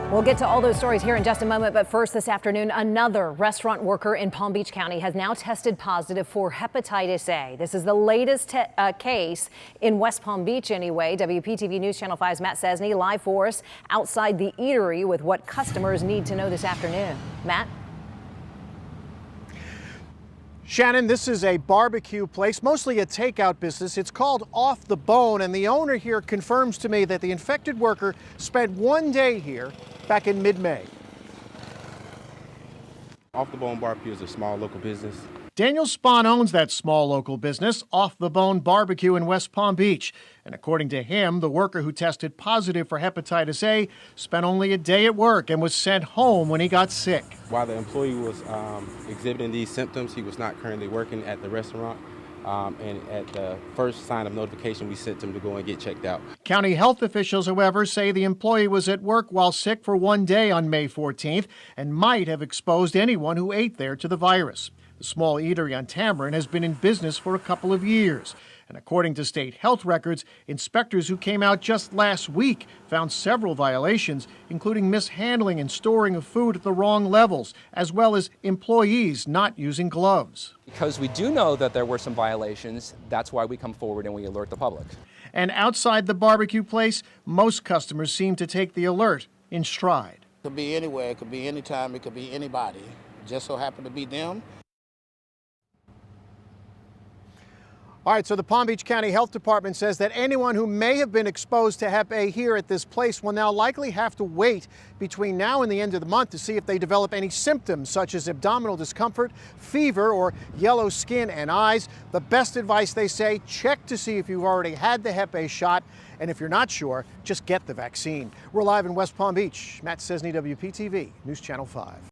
We'll get to all those stories here in just a moment, but first this afternoon, another restaurant worker in Palm Beach County has now tested positive for hepatitis A. This is the latest case in West Palm Beach anyway. WPTV News Channel 5's Matt Sesney live for us outside the eatery with what customers need to know this afternoon. Matt? Shannon, this is a barbecue place, mostly a takeout business. It's called Off Tha Bone, and the owner here confirms to me that the infected worker spent one day here back in mid-May. Off Tha Bone BBQ is a small local business. Daniel Spahn owns that small local business, Off Tha Bone BBQ in West Palm Beach. And according to him, the worker who tested positive for hepatitis A spent only a day at work and was sent home when he got sick. While the employee was exhibiting these symptoms, he was not currently working at the restaurant. And at the first sign of notification, we sent him to go and get checked out. County health officials, however, say the employee was at work while sick for one day on May 14th and might have exposed anyone who ate there to the virus. The small eatery on Tamarind has been in business for a couple of years. And according to state health records, inspectors who came out just last week found several violations, including mishandling and storing of food at the wrong levels, as well as employees not using gloves. Because we do know that there were some violations, that's why we come forward and we alert the public. And outside the barbecue place, most customers seem to take the alert in stride. It could be anywhere, it could be anytime, it could be anybody. Just so happened to be them. All right, so the Palm Beach County Health Department says that anyone who may have been exposed to Hep A here at this place will now likely have to wait between now and the end of the month to see if they develop any symptoms such as abdominal discomfort, fever, or yellow skin and eyes. The best advice, they say, check to see if you've already had the Hep A shot, and if you're not sure, just get the vaccine. We're live in West Palm Beach. Matt Sesney, WPTV News Channel 5.